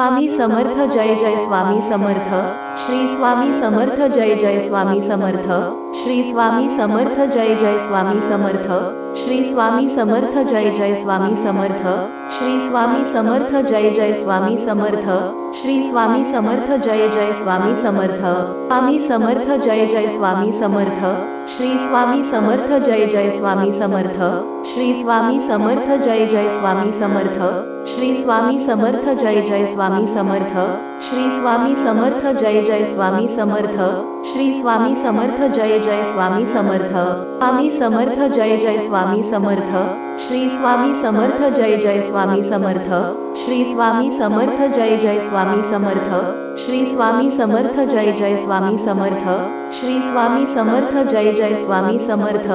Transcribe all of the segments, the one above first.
Swami Samarth Jai Jai Swami Samarth. Shri Swami Samarth Jai Jai Swami Samarth. Shri Swami Samarth Jai Jai Swami Samarth. Shri Swami Samarth Jai Jai Swami Samarth. Shri Swami Samarth Jai Jai Swami Samarth. Shri Swami Samarth Jai Jai Swami Samarth. Swami Samarth Jai Jai Swami Samarth. Shri Swami Samarth Jai Jai Swami Samarth. Shri Swami Samarth Jai Jai Swami Samarth. Shri Swami Samarth Jai Jai Swami Samarth. Shri Swami Samarth Jai Jai Swami Samarth. Shri Swami Samarth Jai Jai Swami Samarth. Swami Samarth Jai Jai Swami Samarth. Shri Swami Samarth Jai Jai Swami Samarth. Shri Swami Samarth Jai Jai Swami Samarth. Shri Swami Samarth Jai Jai Swami Samarth. Shri Swami Samarth Jai Jai Swami Samarth.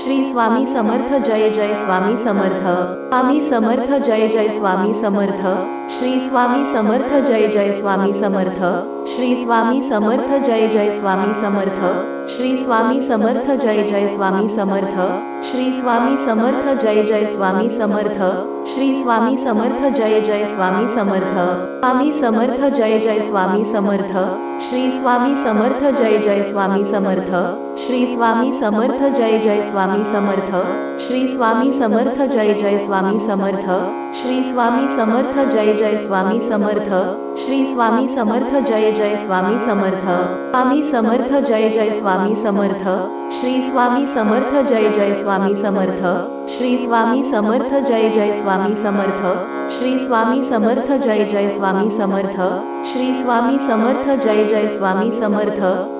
Shri Swami Samarth Jai Jai Swami Samarth. Swami Samarth Jai Jai Swami Samarth. Shri Swami Samarth Jai Jai Swami Samarth. Shri Swami Samarth Jai Jai Swami Samarth. Shri Swami Samarth Jai Jai Swami Samarth. Shri Swami Samarth Jai Jai Swami Samarth. Shri Swami Samarth Jai Jai Swami Samarth. Swami Samarth Jai Jai Swami Samarth. Shri Swami Samarth Jai Jai Swami Samarth. Shri Swami Samarth Jai Jai Swami Samarth. Shri Swami Samarth Jai Jai Swami Samarth. Shri Swami Samarth Jai Jai Swami Samarth. Shri Swami Samarth Jai Jai Swami Samarth. Swami Samarth Jai Jai Swami Samarth. Shri Swami Samarth Jai Jai Swami Samarth. Shri Swami Samarth Jai Jai Swami Samarth. Shri Swami Samarth Jai Jai Swami Samarth. Shri Swami Samarth Jai Jai Swami Samarth.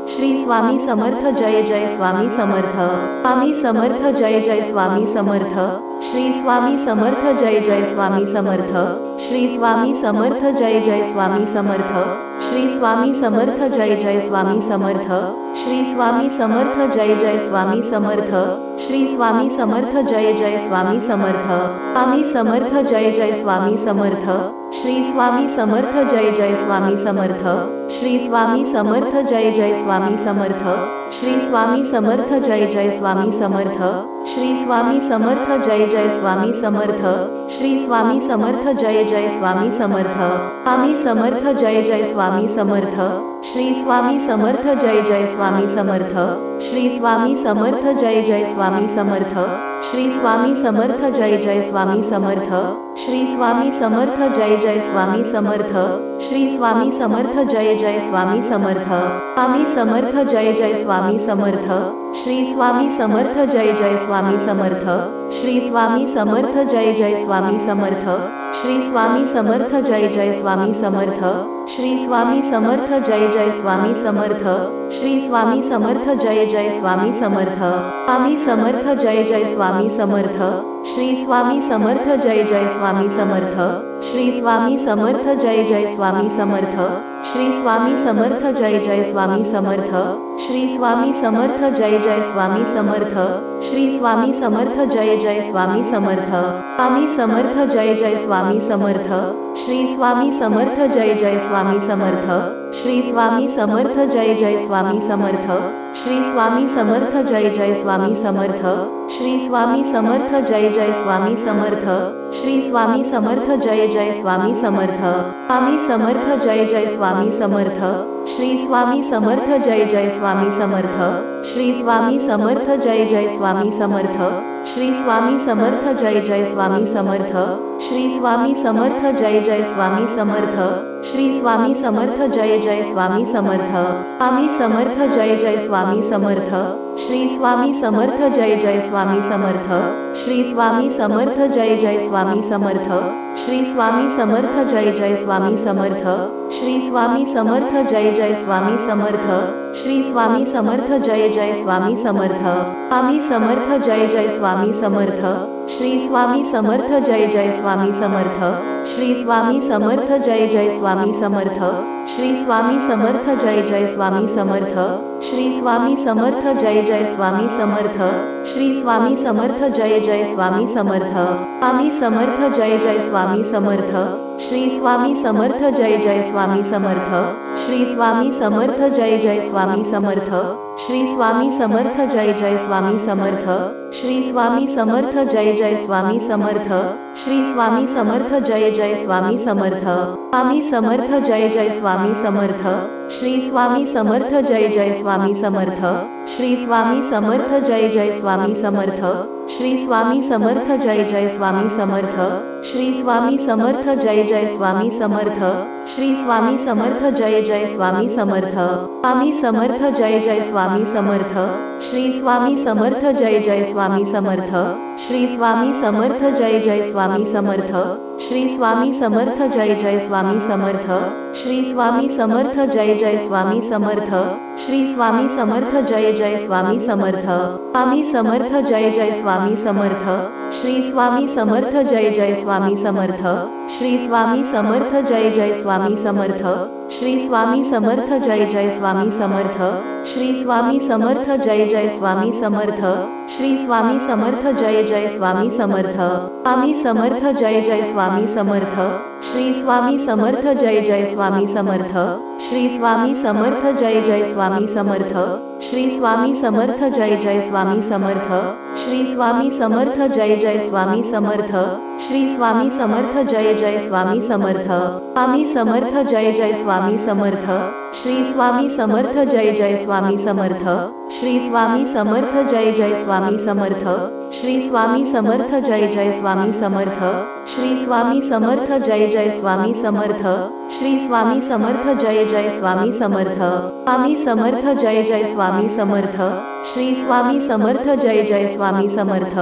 Shri Swami Samarth Jai Jai Swami Samarth. Swami Samarth Jai Jai Swami Samarth. Shri Swami Samarth Jai Jai Swami Samarth. Shri Swami Samarth Jai Jai Swami Samarth. Shri Swami Samarth Jai Jai Swami Samarth. Shri Swami Samarth Jai Jai Swami Samarth. Shri Swami Samarth Jai Jai Swami Samarth. Swami Samarth Jai Jai Swami Samarth. Shri Swami Samarth Jai Jai Swami Samarth. Shri Swami Samarth Jai Jai Swami Samarth. Shri Swami Samarth Jai Jai Swami Samarth. Shri Swami Samarth Jai Jai Swami Samarth. Shri Swami Samarth Jai Jai Swami Samarth. Swami Samarth Jai Jai Swami Samarth. Shri Swami Samarth Jai Jai Swami Samarth. Shri Swami Samarth Jai Jai Swami Samarth. Shri Swami Samarth Jai Jai Swami Samarth. Shri Swami Samarth Jai Jai Swami Samarth. Shri Swami Samarth Jai Jai Swami Samarth. Swami Samarth Jai Jai Swami Samarth. Shri Swami Samarth Jai Jai Swami Samarth. Shri Swami Samarth Jai Jai Swami Samarth. Shri Swami Samarth Jai Jai Swami Samarth. Shri Swami Samarth Jai Jai Swami Samarth. Shri Swami Samarth Jai Jai Swami Samarth. Swami Samarth Jai Jai Swami Samarth. Shri Swami Samarth Jai Jai Swami Samarth. Shri Swami Samarth Jai Jai Swami Samarth. Shri Swami Samarth Jai Jai Swami Samarth. Shri Swami Samarth Jai Jai Swami Samarth. Shri Swami Samarth Jai Jai Swami Samarth. Swami Samarth Jai Jai Swami Samarth. Shri Swami Samarth Jai Jai Swami Samarth. Shri Swami Samarth Jai Jai Swami Samarth. Shri Swami Samarth Jai Jai Swami Samarth. Shri Swami Samarth Jai Jai Swami Samarth. Shri Swami Samarth Jai Jai Swami Samarth. Swami Samarth Jai Jai Swami Samarth. Shri Swami Samarth Jai Jai Swami Samarth. Shri Swami Samarth Jai Jai Swami Samarth. Shri Swami Samarth Jai Jai Swami Samarth. Shri Swami Samarth Jai Jai Swami Samarth. Shri Swami Samarth Jai Jai Swami Samarth. Swami Samarth Jai Jai Swami Samarth. Shri Swami Samarth Jai Jai Swami Samarth. Shri Swami Samarth Jai Jai Swami Samarth. Shri Swami Samarth Jai Jai Swami Samarth. Shri Swami Samarth Jai Jai Swami Samarth. Shri Swami Samarth Jai Jai Swami Samarth. Swami Samarth Jai Jai Swami Samarth. Shri Swami Samarth Jai Jai Swami Samarth. Shri Swami Samarth Jai Jai Swami Samarth. Shri Swami Samarth Jai Jai Swami Samarth. Shri Swami Samarth Jai Jai Swami Samarth. Shri Swami Samarth Jai Jai Swami Samarth. Swami Samarth Jai Jai Swami Samarth. Shri Swami Samarth Jai Jai Swami Samarth. Shri Swami Samarth Jai Jai Swami Samarth. Shri Swami Samarth Jai Jai Swami Samarth Shri Swami Samarth Jai Jai Swami Samarth Shri Swami Samarth Jai Jai Swami Samarth Swami Samarth Jai Jai Swami Samarth Shri Swami Samarth Jai Jai Swami Samarth Shri Swami Samarth Jai Jai Swami Samarth Shri Swami Samarth Jai Jai Swami Samarth Shri Swami Samarth Jai Jai Swami Samarth Shri Swami Samarth Jai Jai Swami Samarth Swami Samarth Jai Jai Swami Samarth Shri Swami Samarth Jai Jai Swami Samarth Shri Swami Samarth Jai Jai Swami Samarth Shri Swami Samarth Jai Jai Swami Samarth Shri Swami Samarth Jai Jai Swami Samarth Shri Swami Samarth Jai Jai Swami Samarth Swami Samarth Jai Jai Swami Samarth Shri Swami Samarth Jai Jai Swami Samarth Shri Swami Samarth Jai Jai Swami Samarth Shri Swami Samarth Jai Jai Swami Samarth Shri Swami Samarth Jai Jai Swami Samarth Shri Swami Samarth Jai Jai Swami Samarth Swami Samarth Jai Jai Swami Samarth Shri Swami Samarth Jai Jai Swami Samarth Shri Swami Samarth Jai Jai Swami Samarth Shri Swami Samarth Jai Jai Swami Samarth Shri Swami Samarth Jai Jai Swami Samarth Shri Swami Samarth Jai Jai Swami Samarth Swami Samarth Jai Jai Swami Samarth Shri Swami Samarth Jai Jai Swami Samarth Shri Swami Samarth Jai Jai Swami Samarth Shri Swami Samarth Jai Jai Swami Samarth Shri Swami Samarth Jai Jai Swami Samarth Shri Swami Samarth Jai Jai Swami Samarth Swami Samarth Jai Jai Swami Samarth Shri Swami Samarth Jai Jai Swami Samarth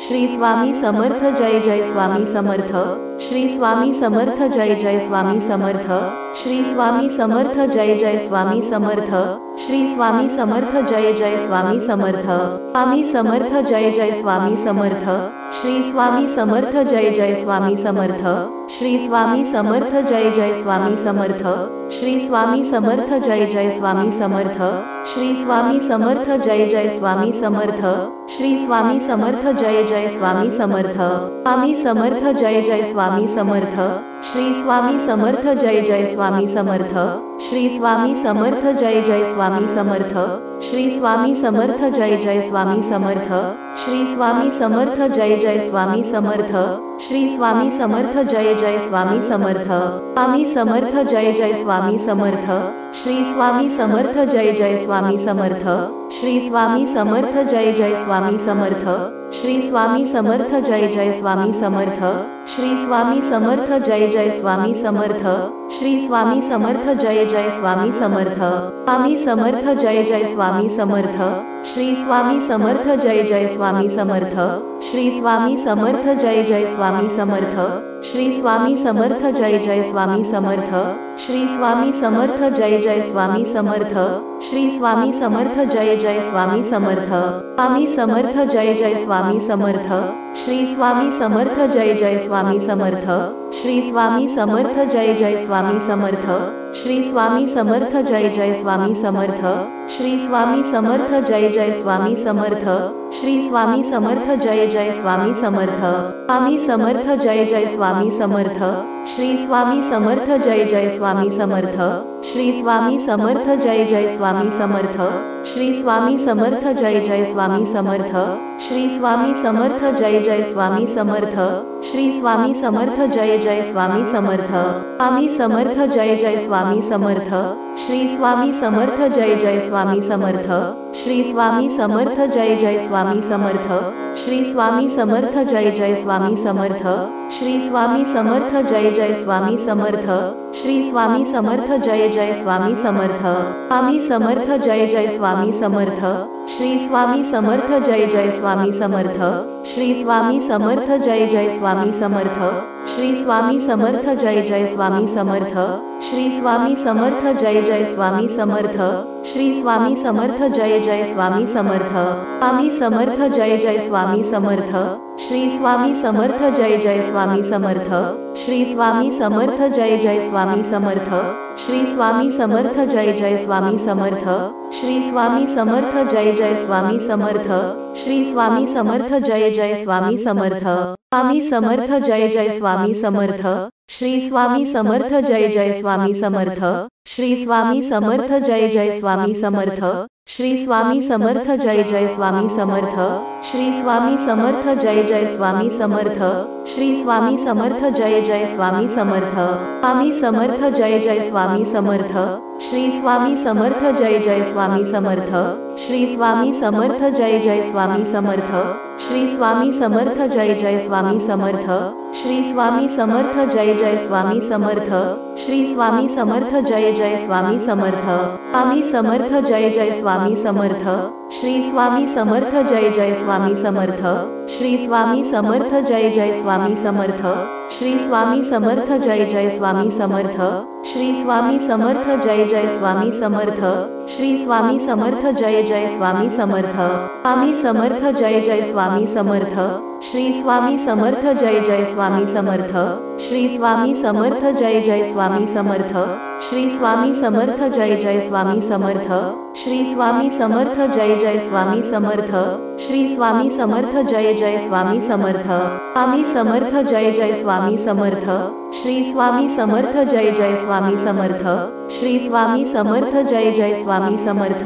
Shri Swami Samarth Jai Jai Swami Samarth Shri Swami Samarth Jai Jai Swami Samarth Shri Swami Samarth Jai Jai Swami Samarth Shri Swami Samarth Jai Jai Swami Samarth Swami Samarth Jai Jai Swami Samarth Shri Swami Samarth Jai Jai Swami Samarth Shri Swami Samarth Jai Jai Swami Samarth Shri Swami Samarth Jai Jai Swami Samarth Shri Swami Samarth Jai Jai Swami Samarth Shri Swami Samarth Jai Jai Swami Samarth Swami Samarth Jai Jai Swami Samarth Shri Swami Samarth Jai Jai Swami Samarth Shri Swami Samarth Jai Jai Swami Samarth Shri Swami Samarth Jai Jai Swami Samarth Shri Swami Samarth Jai Jai Swami Samarth Shri Swami Samarth Jai Jai Swami Samarth Swami Samarth Jai Jai Swami Samarth Shri Swami Samarth Jai Jai Swami Samarth Shri Swami Samarth Jai Jai Swami Samarth Shri Swami Samarth Jai Jai Swami Samarth Shri Swami Samarth Jai Jai Swami Samarth Shri Swami Samarth Jai Jai Swami Samarth Swami Samarth Jai Jai Swami Samarth Shri Swami Samarth Jai Jai Swami Samarth Shri Swami Samarth Jai Jai Swami Samarth Shri Swami Samarth Jai Jai Swami Samarth Shri Swami Samarth Jai Jai Swami Samarth Shri Swami Samarth Jai Jai Swami Samarth Swami Samarth Jai Jai Swami Samarth Shri Swami Samarth Jai Jai Swami Samarth Shri Swami Samarth Jai Jai Swami Samarth Shri Swami Samarth Jai Jai Swami Samarth Shri Swami Samarth Jai Jai Swami Samarth Shri Swami Samarth Jai Jai Swami Samarth Swami Samarth Jai Jai Swami Samarth Shri Swami Samarth Jai Jai Swami Samarth Shri Swami Samarth Jai Jai Swami Samarth Shri Swami Samarth Jai Jai Swami Samarth Shri Swami Samarth Jai Jai Swami Samarth Shri Swami Samarth Jai Jai Swami Samarth Swami Samarth Jai Jai Swami Samarth Shri Swami Samarth Jai Jai Swami Samarth Shri Swami Samarth Jai Jai Swami Samarth Shri Swami Samarth Jai Jai Swami Samarth Shri Swami Samarth Jai Jai Swami Samarth Shri Swami Samarth Jai Jai Swami Samarth Swami Samarth Jai Jai Swami Samarth Shri Swami Samarth Jai Jai Swami Samarth Shri Swami Samarth Jai Jai Swami Samarth Shri Swami Samarth Jai Jai Swami Samarth Shri Swami Samarth Jai Jai Swami Samarth Shri Swami Samarth Jai Jai Swami Samarth Swami Samarth Jai Jai Swami Samarth Shri Swami Samarth Jai Jai Swami Samarth Shri Swami Samarth Jai Jai Swami Samarth Shri Swami Samarth Jai Jai Swami Samarth Shri Swami Samarth Jai Jai Swami Samarth Shri Swami Samarth Jai Jai Swami Samarth Swami Samarth Jai Jai Swami Samarth Shri Swami Samarth Jai Jai Swami Samarth Shri Swami Samarth Jai Jai Swami Samarth Shri Swami Samarth Jai Jai Swami Samarth. Shri Swami Samarth Jai Jai Swami Samarth. Shri Swami Samarth Jai Jai Swami Samarth. Swami Samarth Jai Jai Swami Samarth. Shri Swami Samarth Jai Jai Swami Samarth. Shri Swami Samarth Jai Jai Swami Samarth. Shri Swami Samarth Jai Jai Swami Samarth. Shri Swami Samarth Jai Jai Swami Samarth. Shri Swami Samarth Jai Jai Swami Samarth. Swami Samarth Jai Jai Swami Samarth. Shri Swami Samarth Jai Jai Swami Samarth. Shri Swami Samarth Jai Jai Swami Samarth. Shri Swami Samarth Jai Jai Swami Samarth. Shri Swami Samarth Jai Jai Swami Samarth. Shri Swami Samarth Jai Jai Swami Samarth. Swami Samarth Jai Jai Swami Samarth. Shri Swami Samarth Jai Jai Swami Samarth. Shri Swami Samarth Jai Jai Swami Samarth. Shri Swami Samarth Jai Jai Swami Samarth. Shri Swami Samarth Jai Jai Swami Samarth. Shri Swami Samarth Jai Jai Swami Samarth. Swami Samarth Jai Jai Swami Samarth. Shri Swami Samarth Jai Jai Swami Samarth. Shri Swami Samarth Jai Jai Swami Samarth.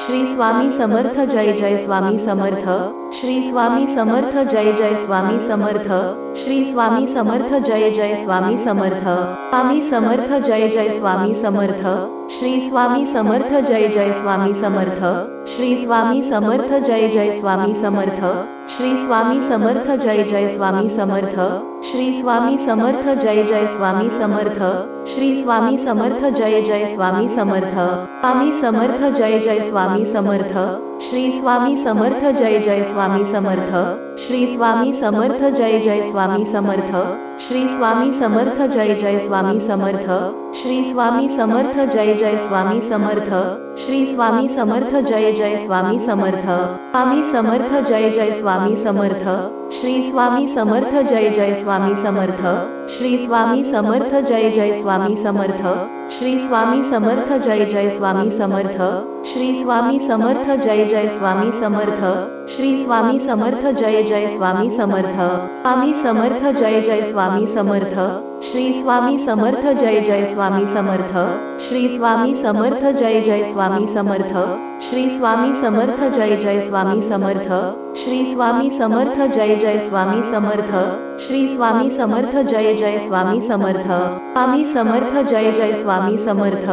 Shri Swami Samarth Jai Jai Swami Samarth. Shri Swami Samarth Jai Jai Swami Samarth. Shri Swami Samarth Jai Jai Swami Samarth. Swami Samarth Jai Jai Swami Samarth. Shri Swami Samarth Jai Jai Swami Samarth. Shri Swami Samarth Jai Jai Swami Samarth. Shri Swami Samarth Jai Jai Swami Samarth. Shri Swami Samarth Jai Jai Swami Samarth. Shri Swami Samarth Jai Jai Swami Samarth. Swami Samarth Jai Jai Swami Samarth. Shri Swami Samarth Jai Jai Swami Samarth. Shri Swami Samarth Jai Jai Swami Samarth. Shri Swami Samarth Jai Jai Swami Samarth. Shri Swami Samarth Jai Jai Swami Samarth. Shri Swami Samarth Jai Jai Swami Samarth. Swami Samarth Jai Jai Swami Samarth. Shri Swami Samarth Jai Jai Swami Samarth. Shri Swami Samarth Jai Jai Swami Samarth. Shri Swami Samarth Jai Jai Swami Samarth. Shri Swami Samarth Jai Jai Swami Samarth. Shri Swami Samarth Jai Jai Swami Samarth. Swami Samarth Jai Jai Swami Samarth. Shri Swami Samarth Jai Jai Swami Samarth. Shri Swami Samarth Jai Jai Swami Samarth. Shri Swami Samarth Jai Jai Swami Samarth. Shri Swami Samarth Jai Jai Swami Samarth. Shri Swami Samarth Jai Jai Swami Samarth. Swami Samarth Jai Jai Swami Samarth.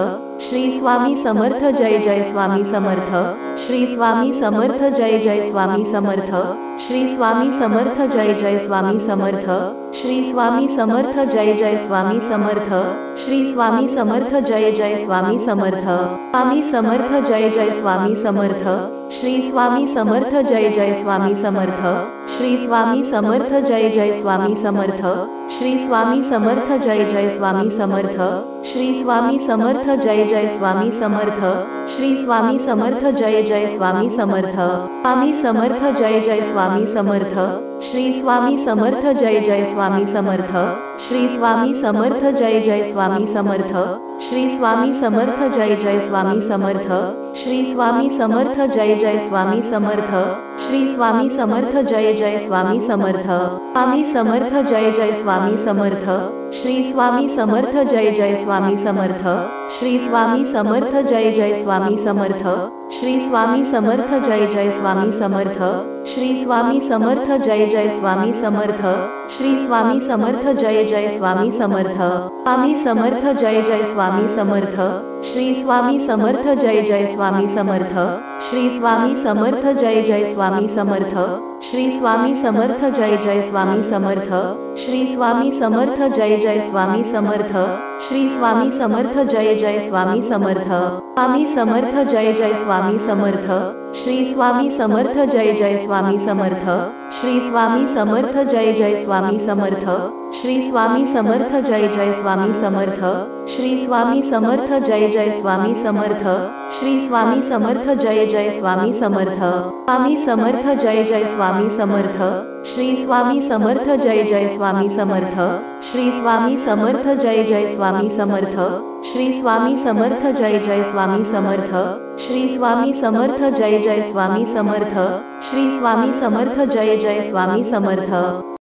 Shri Swami Samarth Jai Jai Swami Samarth. Shri Swami Samarth Jai Jai Swami Samarth. Shri Swami Samarth Jai Jai Swami Samarth. Shri Swami Samarth Jai Jai Swami Samarth. Shri Swami Samarth Jai Jai Swami Samarth. Swami Samarth Jai Jai Swami Samarth. Shri Swami Samarth Jai Jai Swami Samarth. Shri Swami Samarth Jai Jai Swami Samarth. Shri Swami Samarth Jai Jai Swami Samarth. Shri Swami Samarth Jai Jai Swami Samarth. Shri Swami Samarth Jai Jai Swami Samarth. Swami Samarth Jai Jai Swami Samarth. Shri Swami Samarth Jai Jai Swami Samarth. Shri Swami Samarth Jai Jai Swami Samarth. Shri Swami Samarth Jai Jai Swami Samarth. Shri Swami Samarth Jai Jai Swami Samarth. Shri Swami Samarth Jai Jai Swami Samarth. Swami Samarth Jai Jai Swami Samarth. Shri Swami Samarth Jai Jai Swami Samarth. Shri Swami Samarth Jai Jai Swami Samarth. Shri Swami Samarth Jai Jai Swami Samarth. Shri Swami Samarth Jai Jai Swami Samarth. Shri Swami Samarth Jai Jai Swami Samarth. Swami Samarth Jai Jai Swami Samarth. Shri Swami Samarth Jai Jai Swami Samarth. Shri Swami Samarth Jai Jai Swami Samarth. Shri Swami Samarth Jai Jai Swami Samarth. Shri Swami Samarth Jai Jai Swami Samarth. Shri Swami Samarth Jai Jai Swami Samarth. Swami Samarth Jai Jai Swami Samarth. Shri Swami Samarth Jai Jai Swami Samarth. Shri Swami Samarth Jai Jai Swami Samarth. Shri Swami Samarth Jai Jai Swami Samarth. Shri Swami Samarth Jai Jai Swami Samarth. Shri Swami Samarth Jai Jai Swami Samarth. Swami Samarth Jai Jai Swami Samarth. Shri Swami Samarth Jai Jai Swami Samarth. Shri Swami Samarth Jai Jai Swami Samarth. Shri Swami Samarth Jai Jai Swami Samarth. Shri Swami Samarth Jai Jai Swami Samarth. Shri Swami Samarth Jai Jai Swami Samarth.